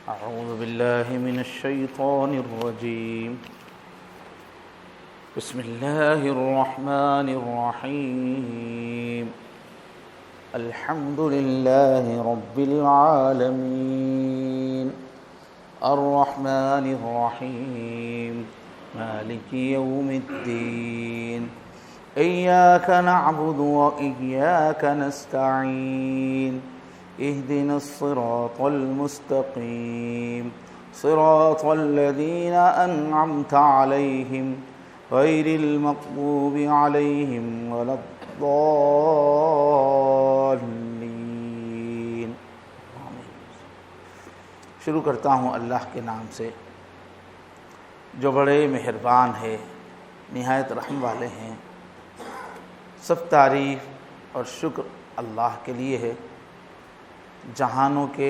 أعوذ بالله من الشيطان الرجيم. بسم الله الرحمن الرحيم. الحمد لله رب العالمين الرحمن الرحيم مالك يوم الدين إياك نعبد وإياك نستعين اهدنا الصراط المستقيم صراط الذين أنعمت عليهم غير المغضوب عليهم ولا الضالين. شروع کرتا ہوں اللہ کے نام سے جو بڑے مہربان ہے، نہایت رحم والے ہیں. سب تعریف اور شکر اللہ کے لیے ہے، جہانوں کے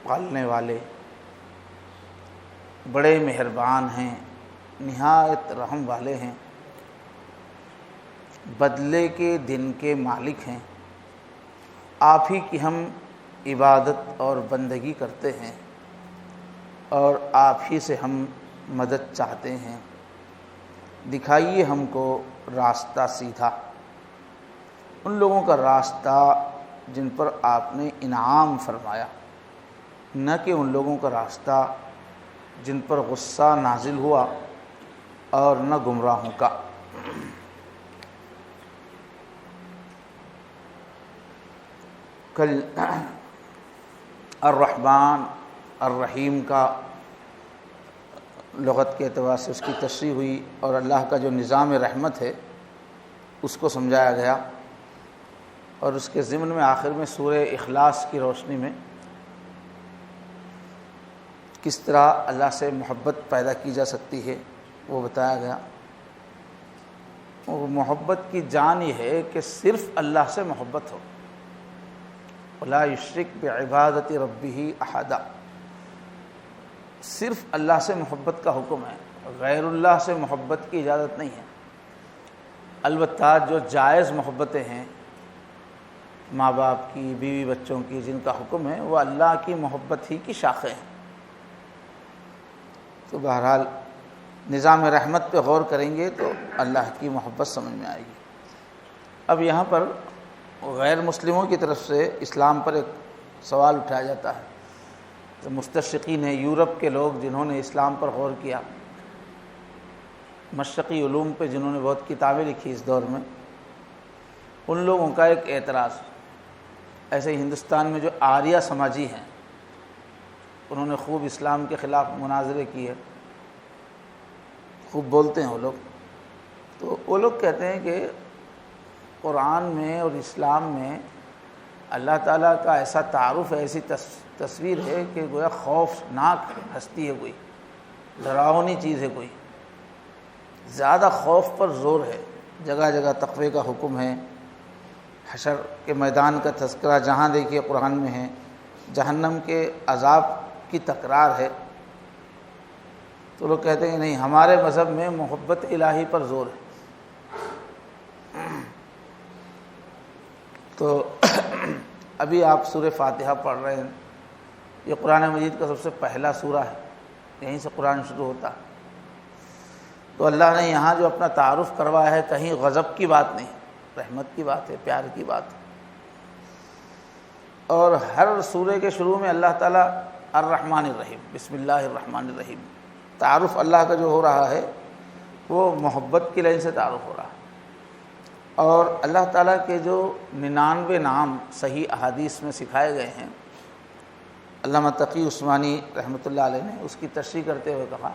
پالنے والے، بڑے مہربان ہیں، نہایت رحم والے ہیں، بدلے کے دن کے مالک ہیں. آپ ہی کی ہم عبادت اور بندگی کرتے ہیں اور آپ ہی سے ہم مدد چاہتے ہیں. دکھائیے ہم کو راستہ سیدھا، ان لوگوں کا راستہ جن پر آپ نے انعام فرمایا، نہ کہ ان لوگوں کا راستہ جن پر غصہ نازل ہوا اور نہ گمراہوں کا. کل الرحمن الرحیم کا لغت کے اعتبار سے اس کی تشریح ہوئی اور اللہ کا جو نظام رحمت ہے اس کو سمجھایا گیا، اور اس کے ضمن میں آخر میں سورہ اخلاص کی روشنی میں کس طرح اللہ سے محبت پیدا کی جا سکتی ہے وہ بتایا گیا. اور محبت کی جان یہ ہے کہ صرف اللہ سے محبت ہو. وَلَا يُشْرِكْ بِعِبَادَةِ رَبِّهِ أَحَدًا. صرف اللہ سے محبت کا حکم ہے، غیر اللہ سے محبت کی اجازت نہیں ہے. البتہ جو جائز محبتیں ہیں، ماں باپ کی، بیوی بچوں کی، جن کا حکم ہے، وہ اللہ کی محبت ہی کی شاخیں ہیں. تو بہرحال نظام رحمت پہ غور کریں گے تو اللہ کی محبت سمجھ میں آئے گی. اب یہاں پر غیر مسلموں کی طرف سے اسلام پر ایک سوال اٹھایا جاتا ہے. تو مستشرقین ہیں، یورپ کے لوگ جنہوں نے اسلام پر غور کیا، مشرقی علوم پہ جنہوں نے بہت کتابیں لکھی اس دور میں، ان لوگوں کا ایک اعتراض. ایسے ہی ہندوستان میں جو آریہ سماجی ہیں، انہوں نے خوب اسلام کے خلاف مناظرے کیے، خوب بولتے ہیں وہ لوگ. تو وہ لوگ کہتے ہیں کہ قرآن میں اور اسلام میں اللہ تعالیٰ کا ایسا تعارف ہے، ایسی تصویر ہے کہ گویا خوفناک ہستی ہے، کوئی ڈراؤنی چیز ہے، کوئی زیادہ خوف پر زور ہے. جگہ جگہ تقوی کا حکم ہے، حشر کے میدان کا تذکرہ جہاں دیکھیے قرآن میں ہے، جہنم کے عذاب کی تکرار ہے. تو لوگ کہتے ہیں نہیں، ہمارے مذہب میں محبت الہی پر زور ہے. تو ابھی آپ سورہ فاتحہ پڑھ رہے ہیں، یہ قرآن مجید کا سب سے پہلا سورہ ہے، یہیں سے قرآن شروع ہوتا ہے. تو اللہ نے یہاں جو اپنا تعارف کروایا ہے، کہیں غضب کی بات نہیں، رحمت کی بات ہے، پیار کی بات ہے. اور ہر سورے کے شروع میں اللہ تعالیٰ الرحمن الرحیم، بسم اللہ الرحمن الرحیم، تعارف اللہ کا جو ہو رہا ہے وہ محبت کی لائن سے تعارف ہو رہا ہے. اور اللہ تعالیٰ کے جو 99 نام صحیح احادیث میں سکھائے گئے ہیں، علامہ تقی عثمانی رحمۃ اللہ علیہ نے اس کی تشریح کرتے ہوئے کہا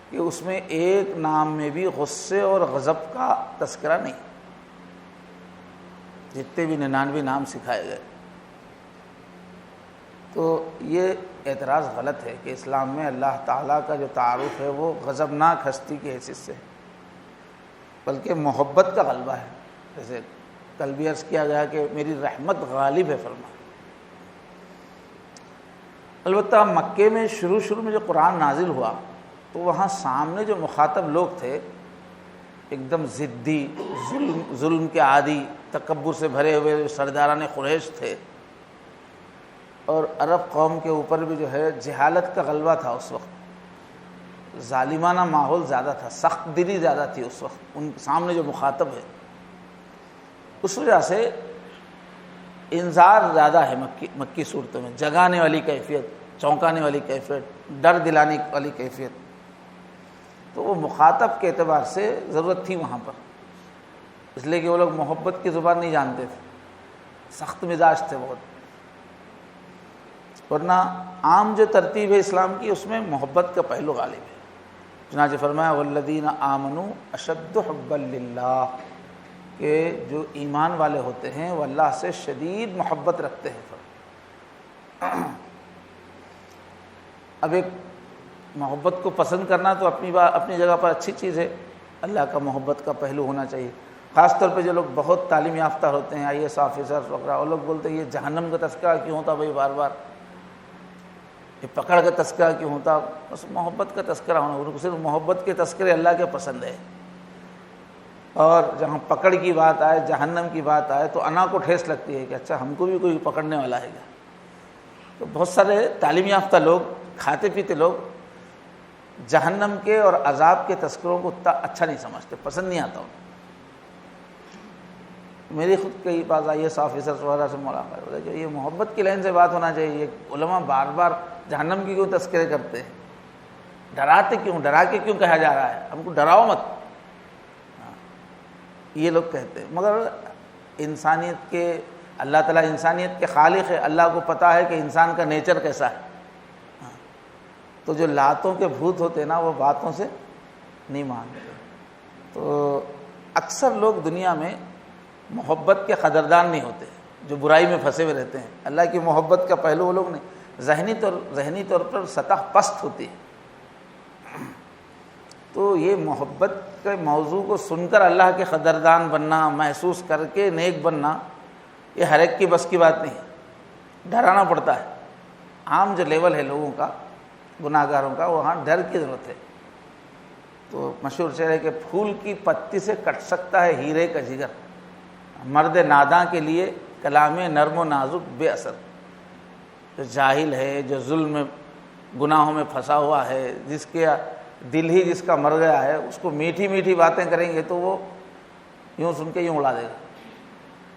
کہ اس میں ایک نام میں بھی غصے اور غضب کا تذکرہ نہیں، جتنے بھی 99 نام سکھائے گئے. تو یہ اعتراض غلط ہے کہ اسلام میں اللہ تعالیٰ کا جو تعارف ہے وہ غضبناک ہستی کی حیثیت سے، بلکہ محبت کا غلبہ ہے. جیسے کل بھی عرض کیا گیا کہ میری رحمت غالب ہے فرما. البتہ مکے میں شروع میں جو قرآن نازل ہوا تو وہاں سامنے جو مخاطب لوگ تھے ایک دم ضدی، ظلم کے عادی، تکبر سے بھرے ہوئے سرداران قریش تھے. اور عرب قوم کے اوپر بھی جو ہے جہالت کا غلبہ تھا اس وقت، ظالمانہ ماحول زیادہ تھا، سخت دلی زیادہ تھی اس وقت ان سامنے جو مخاطب ہے، اس وجہ سے انذار زیادہ ہے مکی صورتوں میں، جگانے والی کیفیت، چونکانے والی کیفیت، ڈر دلانے والی کیفیت، تو وہ مخاطب کے اعتبار سے ضرورت تھی وہاں پر، اس لیے کہ وہ لوگ محبت کی زبان نہیں جانتے تھے، سخت مزاج تھے بہت، ورنہ عام جو ترتیب ہے اسلام کی اس میں محبت کا پہلو غالب ہے۔ چنانچہ فرمایا والذین آمنوا اشد حبا للہ، کہ جو ایمان والے ہوتے ہیں وہ اللہ سے شدید محبت رکھتے ہیں۔ اب ایک محبت کو پسند کرنا تو اپنی جگہ پر اچھی چیز ہے، اللہ کا محبت کا پہلو ہونا چاہیے، خاص طور پہ جو لوگ بہت تعلیم یافتہ ہوتے ہیں، آئی ایس آفیسر وغیرہ، وہ لوگ بولتے ہیں یہ جہنم کا تذکرہ کیوں ہوتا بھائی بار بار، یہ پکڑ کا تذکرہ کیوں ہوتا، بس محبت کا تذکرہ ہونا، صرف محبت کے تذکرے اللہ کے پسند ہے، اور جہاں پکڑ کی بات آئے، جہنم کی بات آئے تو انا کو ٹھیس لگتی ہے کہ اچھا ہم کو بھی کوئی پکڑنے والا ہے کیا۔ تو بہت سارے تعلیم یافتہ لوگ، کھاتے پیتے لوگ جہنم کے اور عذاب کے تذکروں کو اتنا اچھا نہیں سمجھتے، پسند نہیں آتا انہیں۔ میری خود کئی بعض آئی ایس آفیسرز وغیرہ سے ملاقات ہوتا ہے کہ یہ محبت کی لائن سے بات ہونا چاہیے، یہ علماء بار بار جہنم کی کیوں تذکرے کرتے ہیں، ڈراتے کیوں، ڈرا کے کیوں کہا جا رہا ہے، ہم کو ڈراؤ مت، یہ لوگ کہتے ہیں۔ مگر انسانیت کے، اللہ تعالیٰ انسانیت کے خالق ہے، اللہ کو پتہ ہے کہ انسان کا نیچر کیسا ہے، تو جو لاتوں کے بھوت ہوتے ہیں نا وہ باتوں سے نہیں مانتے، تو اکثر لوگ دنیا میں محبت کے قدردان نہیں ہوتے، جو برائی میں پھنسے ہوئے رہتے ہیں۔ اللہ کی محبت کا پہلو وہ لوگ نہیں، ذہنی طور پر سطح پست ہوتی ہے، تو یہ محبت کے موضوع کو سن کر اللہ کے قدردان بننا، محسوس کر کے نیک بننا، یہ ہر ایک کی بس کی بات نہیں ہے، ڈرانا پڑتا ہے۔ عام جو لیول ہے لوگوں کا، گناہ گاروں کا، وہاں ڈر کی ضرورت ہے۔ تو مشہور شعر ہے کہ پھول کی پتی سے کٹ سکتا ہے ہیرے کا جگر، مرد ناداں کے لیے کلام نرم و نازک بے اثر۔ جو جاہل ہے، جو ظلم میں گناہوں میں پھنسا ہوا ہے، جس کے دل ہی جس کا مر گیا ہے، اس کو میٹھی میٹھی باتیں کریں گے تو وہ یوں سن کے یوں اڑا دے گا۔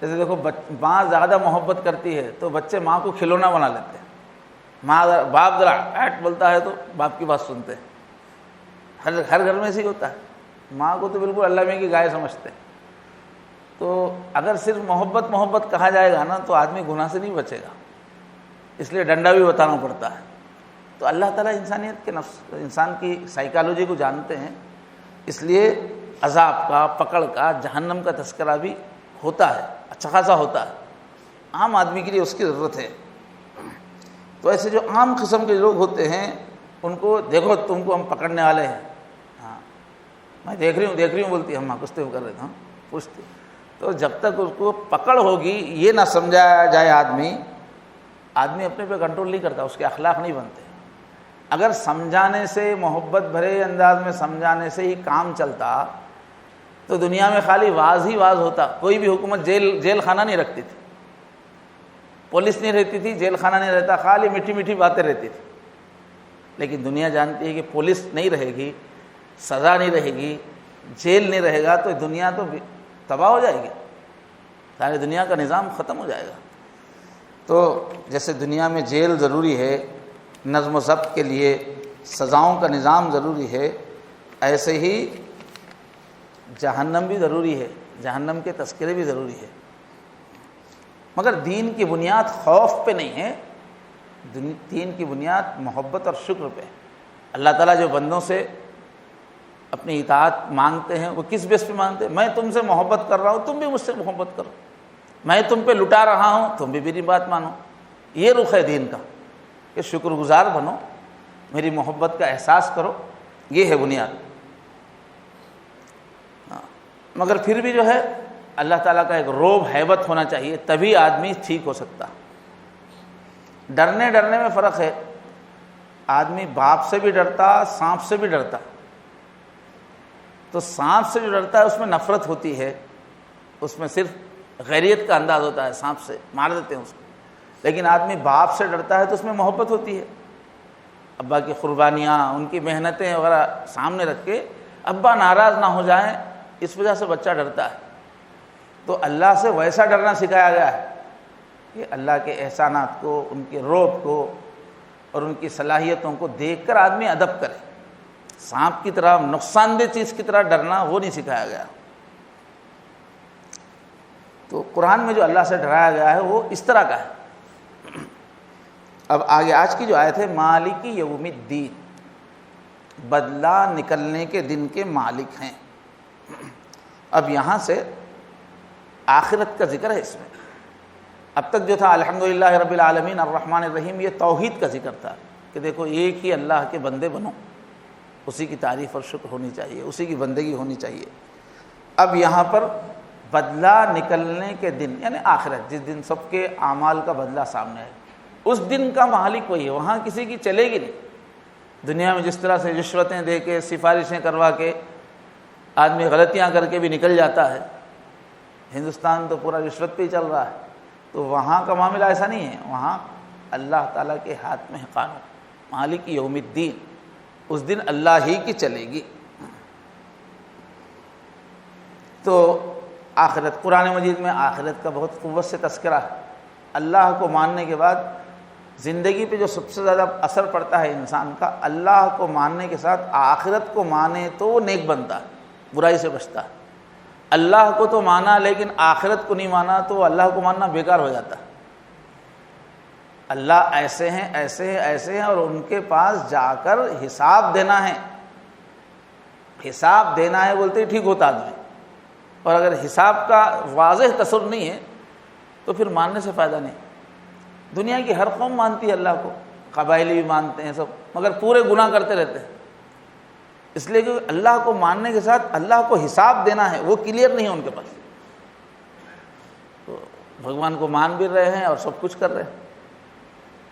جیسے دیکھو ماں زیادہ محبت کرتی ہے تو بچے ماں کو کھلونا بنا لیتے ہیں، باپ ذرا ایٹ بولتا ہے تو باپ کی بات سنتے ہیں، ہر گھر میں ایسے ہی ہوتا ہے، ماں کو تو بالکل اللہ میں کی گائے سمجھتے ہیں۔ تو اگر صرف محبت کہا جائے گا نا تو آدمی گناہ سے نہیں بچے گا، اس لیے ڈنڈا بھی بتانا پڑتا ہے۔ تو اللہ تعالیٰ انسانیت کے نفس، انسان کی سائیکالوجی کو جانتے ہیں، اس لیے عذاب کا، پکڑ کا، جہنم کا تذکرہ بھی ہوتا ہے، اچھا خاصا ہوتا ہے، عام آدمی کے لیے اس کی ضرورت ہے۔ تو ایسے جو عام قسم کے لوگ ہوتے ہیں ان کو دیکھو تم کو ہم پکڑنے والے ہیں، ہاں میں دیکھ رہی ہوں بولتی ہے، ہم گفتگو کر رہے تھے، پوچھتے، تو جب تک اس کو پکڑ ہوگی یہ نہ سمجھایا جائے، آدمی اپنے پہ کنٹرول نہیں کرتا، اس کے اخلاق نہیں بنتے۔ اگر سمجھانے سے، محبت بھرے انداز میں سمجھانے سے ہی کام چلتا تو دنیا میں خالی واز ہی واز ہوتا، کوئی بھی حکومت جیل خانہ نہیں رکھتی تھی، پولیس نہیں رہتی تھی، جیل خانہ نہیں رہتا، خالی میٹھی میٹھی باتیں رہتی تھی۔ لیکن دنیا جانتی ہے کہ پولیس نہیں رہے گی، سزا نہیں رہے گی، جیل نہیں رہے گا تو دنیا تو تباہ ہو جائے گی، ساری دنیا کا نظام ختم ہو جائے گا۔ تو جیسے دنیا میں جیل ضروری ہے نظم و ضبط کے لیے، سزاؤں کا نظام ضروری ہے، ایسے ہی جہنم بھی ضروری ہے، جہنم کے تذکرے بھی ضروری ہے۔ مگر دین کی بنیاد خوف پہ نہیں ہے، دین کی بنیاد محبت اور شکر پہ۔ اللہ تعالیٰ جو بندوں سے اپنی اطاعت مانگتے ہیں وہ کس بیس پہ مانگتے ہیں؟ میں تم سے محبت کر رہا ہوں، تم بھی مجھ سے محبت کرو، میں تم پہ لٹا رہا ہوں، تم بھی میری بات مانو۔ یہ رخ ہے دین کا کہ شکر گزار بنو، میری محبت کا احساس کرو، یہ ہے بنیاد۔ مگر پھر بھی جو ہے اللہ تعالیٰ کا ایک روب، ہیبت ہونا چاہیے، تبھی آدمی ٹھیک ہو سکتا۔ ڈرنے میں فرق ہے، آدمی باپ سے بھی ڈرتا، سانپ سے بھی ڈرتا۔ تو سانپ سے جو ڈرتا ہے اس میں نفرت ہوتی ہے، اس میں صرف غیریت کا انداز ہوتا ہے، سانپ سے مار دیتے ہیں اس کو۔ لیکن آدمی باپ سے ڈرتا ہے تو اس میں محبت ہوتی ہے، ابا کی قربانیاں، ان کی محنتیں وغیرہ سامنے رکھ کے ابا ناراض نہ ہو جائیں، اس وجہ سے بچہ ڈرتا ہے۔ تو اللہ سے ویسا ڈرنا سکھایا گیا ہے کہ اللہ کے احسانات کو، ان کے روب کو اور ان کی صلاحیتوں کو دیکھ کر آدمی ادب کرے۔ سانپ کی طرح، نقصان دہ چیز کی طرح ڈرنا وہ نہیں سکھایا گیا۔ تو قرآن میں جو اللہ سے ڈرایا گیا ہے وہ اس طرح کا ہے۔ اب آگے آج کی جو آیت ہے، مالک یوم الدین، بدلہ نکلنے کے دن کے مالک ہیں۔ اب یہاں سے آخرت کا ذکر ہے اس میں۔ اب تک جو تھا الحمدللہ رب العالمین الرحمن الرحیم، یہ توحید کا ذکر تھا کہ دیکھو ایک ہی اللہ کے بندے بنو، اسی کی تعریف اور شکر ہونی چاہیے، اسی کی بندگی ہونی چاہیے۔ اب یہاں پر بدلہ نکلنے کے دن یعنی آخرت، جس دن سب کے اعمال کا بدلہ سامنے ہے، اس دن کا مالک وہی ہے، وہاں کسی کی چلے گی نہیں۔ دنیا میں جس طرح سے رشوتیں دے کے، سفارشیں کروا کے آدمی غلطیاں کر کے بھی نکل جاتا ہے، ہندوستان تو پورا رشوت پہ ہی چل رہا ہے، تو وہاں کا معاملہ ایسا نہیں ہے۔ وہاں اللہ تعالیٰ کے ہاتھ میں ہے قانون، مالک یوم الدین، اس دن اللہ ہی کی چلے گی۔ تو آخرت، قرآن مجید میں آخرت کا بہت قوت سے تذکرہ ہے۔ اللہ کو ماننے کے بعد زندگی پہ جو سب سے زیادہ اثر پڑتا ہے انسان کا، اللہ کو ماننے کے ساتھ آخرت کو مانے تو وہ نیک بنتا ہے، برائی سے بچتا ہے۔ اللہ کو تو مانا لیکن آخرت کو نہیں مانا تو اللہ کو ماننا بیکار ہو جاتا ہے۔ اللہ ایسے ہیں، ایسے ہیں، ایسے ہیں، اور ان کے پاس جا کر حساب دینا ہے۔ حساب دینا ہے بولتے ہی ٹھیک ہوتا آدمی، اور اگر حساب کا واضح تصور نہیں ہے تو پھر ماننے سے فائدہ نہیں۔ دنیا کی ہر قوم مانتی ہے اللہ کو، قبائلی بھی مانتے ہیں سب، مگر پورے گناہ کرتے رہتے ہیں، اس لیے کہ اللہ کو ماننے کے ساتھ اللہ کو حساب دینا ہے، وہ کلیئر نہیں ہے ان کے پاس۔ تو بھگوان کو مان بھی رہے ہیں اور سب کچھ کر رہے ہیں۔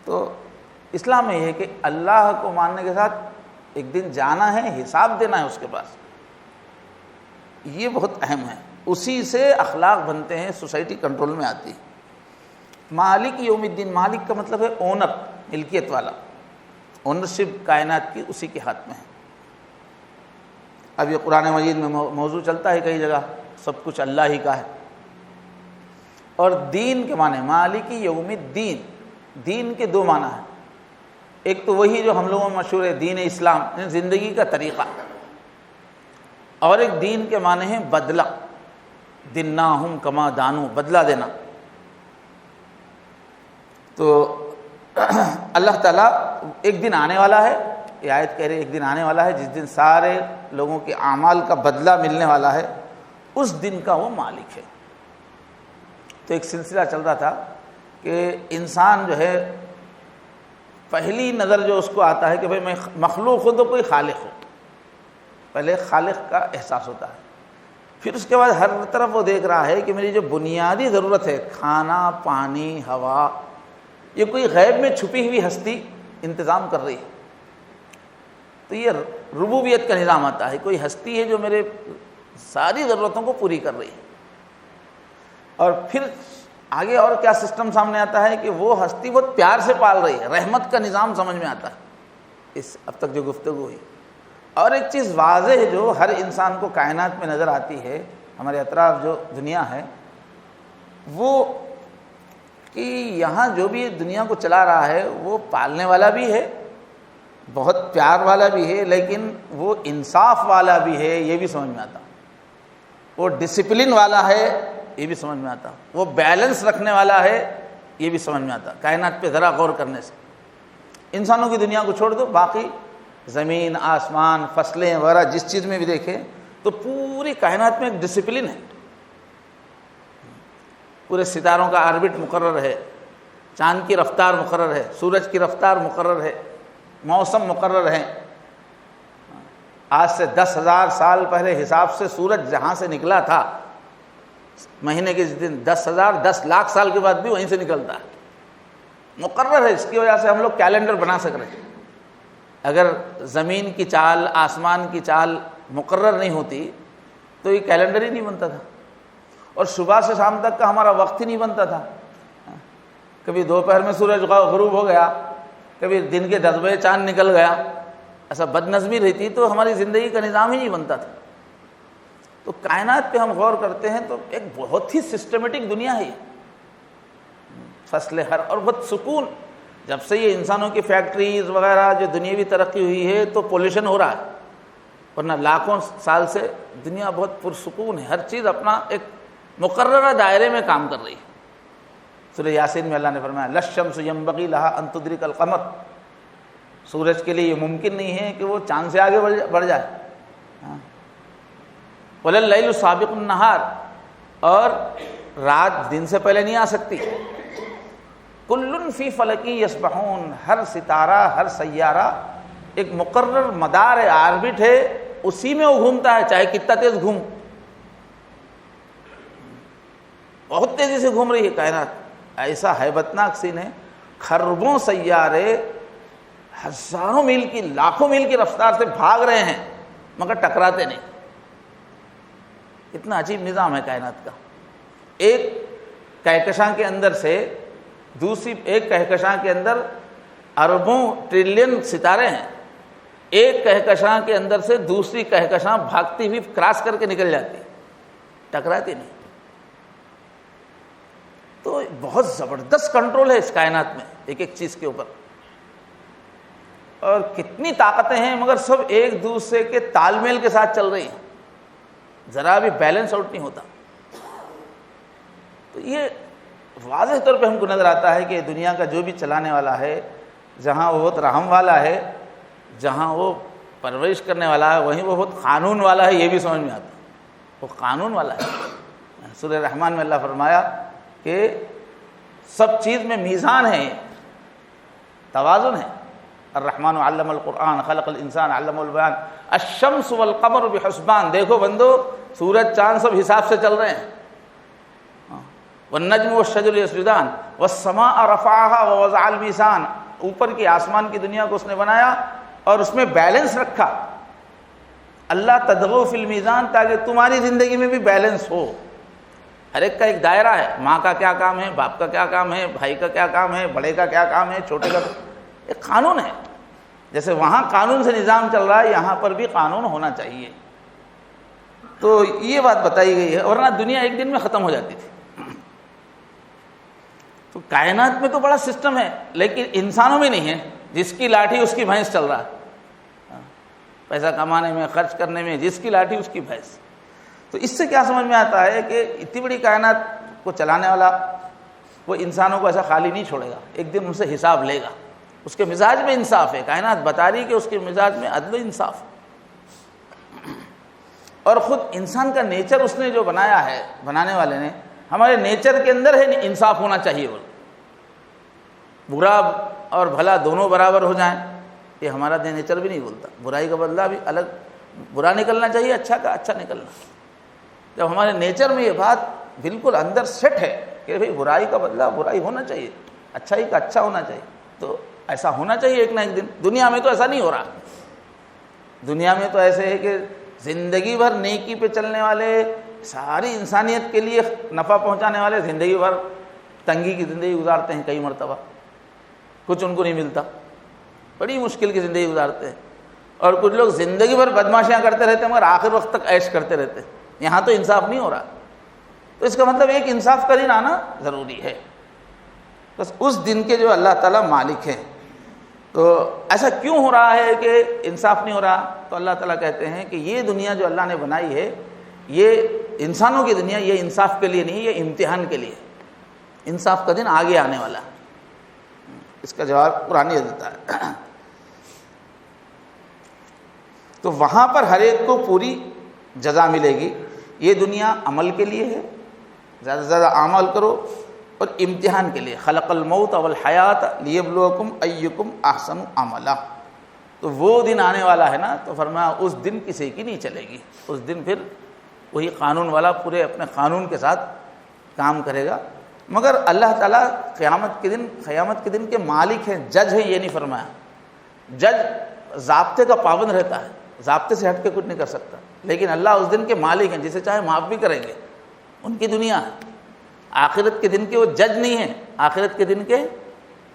تو اسلام میں یہ ہے کہ اللہ کو ماننے کے ساتھ ایک دن جانا ہے، حساب دینا ہے اس کے پاس، یہ بہت اہم ہے۔ اسی سے اخلاق بنتے ہیں، سوسائٹی کنٹرول میں آتی ہے۔ مالک یوم الدین، مالک کا مطلب ہے اونر، ملکیت والا، اونرشپ کائنات کی اسی کے ہاتھ میں ہے۔ اب یہ قرآن مجید میں موضوع چلتا ہے کئی جگہ، سب کچھ اللہ ہی کا ہے۔ اور دین کے معنی، مالک یوم الدین، دین کے دو معنی ہیں۔ ایک تو وہی جو ہم لوگوں میں مشہور ہے دین اسلام، زندگی کا طریقہ، اور ایک دین کے معنی ہے بدلہ، دناہم کما دانو، بدلہ دینا۔ تو اللہ تعالیٰ ایک دن آنے والا ہے، یہ آیت کہہ رہی ہے ایک دن آنے والا ہے جس دن سارے لوگوں کے اعمال کا بدلہ ملنے والا ہے، اس دن کا وہ مالک ہے۔ تو ایک سلسلہ چل رہا تھا کہ انسان جو ہے پہلی نظر جو اس کو آتا ہے کہ بھئی میں مخلوق ہوں تو کوئی خالق ہو، پہلے خالق کا احساس ہوتا ہے، پھر اس کے بعد ہر طرف وہ دیکھ رہا ہے کہ میری جو بنیادی ضرورت ہے، کھانا، پانی، ہوا، یہ کوئی غیب میں چھپی ہوئی ہستی انتظام کر رہی ہے۔ تو یہ ربوبیت کا نظام آتا ہے، کوئی ہستی ہے جو میرے ساری ضرورتوں کو پوری کر رہی ہے۔ اور پھر آگے اور کیا سسٹم سامنے آتا ہے کہ وہ ہستی بہت پیار سے پال رہی ہے، رحمت کا نظام سمجھ میں آتا ہے اس اب تک جو گفتگو ہوئی۔ اور ایک چیز واضح ہے جو ہر انسان کو کائنات میں نظر آتی ہے، ہمارے اطراف جو دنیا ہے، وہ کہ یہاں جو بھی دنیا کو چلا رہا ہے وہ پالنے والا بھی ہے، بہت پیار والا بھی ہے، لیکن وہ انصاف والا بھی ہے، یہ بھی سمجھ میں آتا، وہ ڈسپلن والا ہے، یہ بھی سمجھ میں آتا، وہ بیلنس رکھنے والا ہے، یہ بھی سمجھ میں آتا۔ کائنات پہ ذرا غور کرنے سے، انسانوں کی دنیا کو چھوڑ دو، باقی زمین، آسمان، فصلیں وغیرہ جس چیز میں بھی دیکھیں تو پوری کائنات میں ایک ڈسپلن ہے۔ پورے ستاروں کا آربٹ مقرر ہے، چاند کی رفتار مقرر ہے، سورج کی رفتار مقرر ہے، موسم مقرر ہے۔ آج سے 10,000 سال پہلے حساب سے سورج جہاں سے نکلا تھا، مہینے کے دن 10 لاکھ سال کے بعد بھی وہیں سے نکلتا ہے، مقرر ہے۔ اس کی وجہ سے ہم لوگ کیلنڈر بنا سک رہے ہیں۔ اگر زمین کی چال، آسمان کی چال مقرر نہیں ہوتی تو یہ کیلنڈر ہی نہیں بنتا تھا، اور صبح سے شام تک کا ہمارا وقت ہی نہیں بنتا تھا۔ کبھی دوپہر میں سورج غروب ہو گیا، کبھی دن کے 10 بجے چاند نکل گیا، ایسا بد نظمی رہتی تو ہماری زندگی کا نظام ہی نہیں بنتا تھا۔ تو کائنات پہ ہم غور کرتے ہیں تو ایک بہت ہی سسٹمیٹک دنیا ہے، فصل ہر اور بہت سکون۔ جب سے یہ انسانوں کی فیکٹریز وغیرہ جو دنیاوی ترقی ہوئی ہے تو پولوشن ہو رہا ہے، ورنہ لاکھوں سال سے دنیا بہت پرسکون ہے، ہر چیز اپنا ایک مقررہ دائرے میں کام کر رہی ہے۔ سورہ یاسین میں اللہ نے فرمایا لَلشَّمْسُ يَنبَغِي لَهَا أَن تُدْرِكَ الْقَمَرَ، سورج کے لیے یہ ممکن نہیں ہے کہ وہ چاند سے آگے بڑھ جائے۔ وَلَا اللَّيْلُ سَابِقُ النَّهَارِ، اور رات دن سے پہلے نہیں آ سکتی۔ کُلٌّ فِي فَلَكٍ يَسْبَحُونَ، ہر ستارہ ہر سیارہ ایک مقرر مدار ہے، آربٹ ہے، اسی میں وہ گھومتا ہے، چاہے کتنا تیز گھوم، بہت تیزی سے گھوم رہی ہے کائنات۔ ایسا ہیبتناک سین ہے، کھربوں سیارے ہزاروں میل کی لاکھوں میل کی رفتار سے بھاگ رہے ہیں مگر ٹکراتے نہیں۔ اتنا عجیب نظام ہے کائنات کا۔ ایک کہکشاں کے اندر سے دوسری ایک کہکشاں کے اندر اربوں ٹریلین ستارے ہیں، ایک کہکشاں کے اندر سے دوسری کہکشاں بھاگتی ہوئی کراس کر کے نکل جاتی، ٹکراتی نہیں۔ تو بہت زبردست کنٹرول ہے اس کائنات میں ایک ایک چیز کے اوپر، اور کتنی طاقتیں ہیں مگر سب ایک دوسرے کے تال میل کے ساتھ چل رہی ہیں، ذرا بھی بیلنس آؤٹ نہیں ہوتا۔ تو یہ واضح طور پہ ہم کو نظر آتا ہے کہ دنیا کا جو بھی چلانے والا ہے، جہاں وہ بہت رحم والا ہے، جہاں وہ پرورش کرنے والا ہے، وہیں وہ بہت قانون والا ہے، یہ بھی سمجھ میں آتا ہے، وہ قانون والا ہے۔ سورہ رحمان میں اللہ فرمایا کہ سب چیز میں میزان ہے، توازن ہے۔ الرحمن علم القرآن خلق الانسان علم البیان الشمس والقمر بحسبان، دیکھو بندو سورج چاند سب حساب سے چل رہے ہیں۔ والنجم والشجر یسجدان والسماء رفعها ووضع الميزان، اوپر کی آسمان کی دنیا کو اس نے بنایا اور اس میں بیلنس رکھا۔ اللہ تدغوا فی المیزان، تاکہ تمہاری زندگی میں بھی بیلنس ہو۔ ہر ایک کا ایک دائرہ ہے، ماں کا کیا کام ہے، باپ کا کیا کام ہے، بھائی کا کیا کام ہے، بڑے کا کیا کام ہے، چھوٹے کا ایک قانون ہے۔ جیسے وہاں قانون سے نظام چل رہا ہے، یہاں پر بھی قانون ہونا چاہیے۔ تو یہ بات بتائی گئی ہے، ورنہ دنیا ایک دن میں ختم ہو جاتی تھی۔ تو کائنات میں تو بڑا سسٹم ہے، لیکن انسانوں میں نہیں ہے۔ جس کی لاٹھی اس کی بھینس چل رہا ہے، پیسہ کمانے میں، خرچ کرنے میں، جس کی لاٹھی اس کی بھینس۔ تو اس سے کیا سمجھ میں آتا ہے کہ اتنی بڑی کائنات کو چلانے والا وہ انسانوں کو ایسا خالی نہیں چھوڑے گا، ایک دن ان سے حساب لے گا۔ اس کے مزاج میں انصاف ہے، کائنات بتا رہی کہ اس کے مزاج میں عدل و انصاف۔ اور خود انسان کا نیچر اس نے جو بنایا ہے، بنانے والے نے، ہمارے نیچر کے اندر ہے انصاف ہونا چاہیے، برا اور بھلا دونوں برابر ہو جائیں، یہ ہمارا نیچر بھی نہیں بولتا۔ برائی کا بدلہ بھی الگ، برا نکلنا چاہیے، اچھا کا اچھا نکلنا۔ جب ہمارے نیچر میں یہ بات بالکل اندر سیٹ ہے کہ بھئی برائی کا بدلہ برائی ہونا چاہیے، اچھائی کا اچھا ہونا چاہیے، تو ایسا ہونا چاہیے ایک نہ ایک دن۔ دنیا میں تو ایسا نہیں ہو رہا، دنیا میں تو ایسے ہے کہ زندگی بھر نیکی پہ چلنے والے، ساری انسانیت کے لیے نفع پہنچانے والے زندگی بھر تنگی کی زندگی گزارتے ہیں، کئی مرتبہ کچھ ان کو نہیں ملتا، بڑی مشکل کی زندگی گزارتے ہیں۔ اور کچھ لوگ زندگی بھر بدماشیاں کرتے رہتے ہیں مگر آخر وقت تک عیش کرتے رہتے ہیں۔ یہاں تو انصاف نہیں ہو رہا، تو اس کا مطلب ایک انصاف کا دن آنا ضروری ہے۔ بس اس دن کے جو اللہ تعالیٰ مالک ہیں، تو ایسا کیوں ہو رہا ہے کہ انصاف نہیں ہو رہا؟ تو اللہ تعالیٰ کہتے ہیں کہ یہ دنیا جو اللہ نے بنائی ہے، یہ انسانوں کی دنیا، یہ انصاف کے لیے نہیں، یہ امتحان کے لیے۔ انصاف کا دن آگے آنے والا ہے، اس کا جواب قرآن یہ دیتا ہے۔ تو وہاں پر ہر ایک کو پوری جزا ملے گی۔ یہ دنیا عمل کے لیے ہے، زیادہ سے زیادہ اعمال کرو، اور امتحان کے لیے خلق الموت والحیات لیبلوکم ایکم احسن عملا۔ تو وہ دن آنے والا ہے نا، تو فرمایا اس دن کسی کی نہیں چلے گی، اس دن پھر وہی قانون والا پورے اپنے قانون کے ساتھ کام کرے گا۔ مگر اللہ تعالیٰ قیامت کے دن کے مالک ہیں، جج ہیں، یہ نہیں فرمایا۔ جج ضابطے کا پابند رہتا ہے، ضابطے سے ہٹ کے کچھ نہیں کر سکتا، لیکن اللہ اس دن کے مالک ہیں، جسے چاہے معاف بھی کریں گے، ان کی دنیا ہے۔ آخرت کے دن کے وہ جج نہیں ہیں، آخرت کے دن کے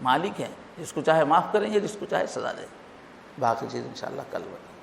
مالک ہیں، جس کو چاہے معاف کریں گے، جس کو چاہے سزا دیں. باقی چیز انشاءاللہ کل بتائیں.